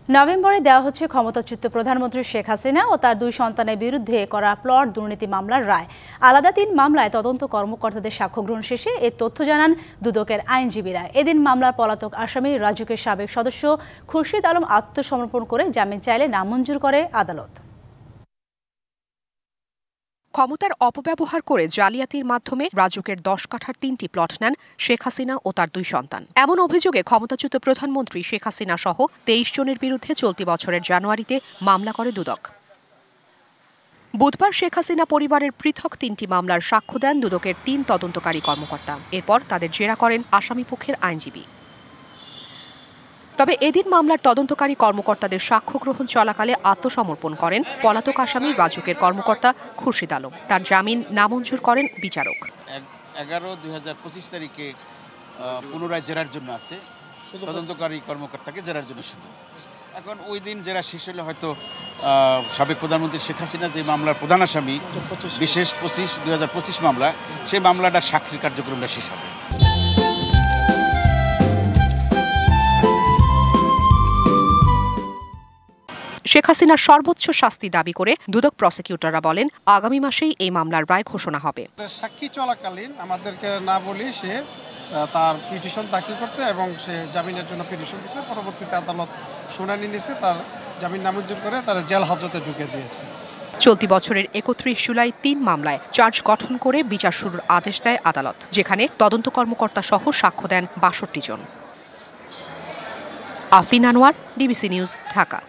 নভেম্বরে দেওয়া হচ্ছে ক্ষমতাচ্যুত প্রধানমন্ত্রী শেখ হাসিনা ও তার দুই সন্তানের বিরুদ্ধে করা প্লট দুর্নীতি মামলার রায়। আলাদা ৩ মামলায় তদন্ত কর্মকর্তাদের সাক্ষ্য গ্রহণ শেষে এ তথ্য জানান দুদকের আইনজীবীরা। এদিন মামলার পলাতক আসামি রাজুকের সাবেক সদস্য খুরশিদ আলম আত্মসমর্পণ করে জামিন চাইলে নামঞ্জুর করে আদালত। ক্ষমতার অপব্যবহার করে জালিয়াতির মাধ্যমে রাজুকের ১০ কাঠার ৩টি প্লট নেন শেখ হাসিনা ও তার দুই সন্তান। এমন অভিযোগে ক্ষমতাচ্যুত প্রধানমন্ত্রী শেখ হাসিনা সহ ২৩ জনের বিরুদ্ধে চলতি বছরের জানুয়ারিতে মামলা করে দুদক। বুধবার শেখ হাসিনা পরিবারের পৃথক ৩টি মামলার সাক্ষ্য দেন দুদকের ৩ তদন্তকারী কর্মকর্তা। এরপর তাদের জেরা করেন আসামিপক্ষের আইনজীবী। তবে এদিন মামলার তদন্তকারী কর্মকর্তাদের সাক্ষ্য গ্রহণ চলাকালে আত্মসমর্পণ করেন পলাতক আসামি রাজুকের কর্মকর্তা খুরশিদ আলম। তার জামিন নামঞ্জুর করেন বিচারক। ১১/২০২৫ তারিখে পুনরায় জেরার জন্য আছে, তদন্তকারী কর্মকর্তাকে জেরার জন্য শুধু। এখন ওই দিন জেরা শেষ হলে হয়তো সাবেক প্রধানমন্ত্রী শেখ হাসিনা যে মামলার প্রধান আসামি বিশেষ ২০২৫ মামলা, সেই মামলাটার সাক্ষীর কার্যক্রমটা শেষ হবে। শেখ হাসিনার সর্বোচ্চ শাস্তি দাবি করে দুদক প্রসিকিউটররা বলেন, আগামী মাসেই এই মামলার রায় ঘোষণা হবে। সাক্ষী চলাকালীন আমাদেরকে না বলি সে তার পিটিশন দাখিল করছে এবং সে জামিনের জন্য পিটিশন দিয়েছে। পরবর্তীতে আদালত শুনানি নিয়েছে, তার জামিন নামঞ্জুর করে তার জেল হাজতে ঢুকে দিয়েছে। চলতি বছরের ৩১ জুলাই ৩ মামলায় চার্জ গঠন করে বিচার শুরুর আদেশ দেয় আদালত, যেখানে তদন্ত কর্মকর্তা সহ সাক্ষ্য দেন ৬২ জন। Afrin Anwar, DBC news, Dhaka.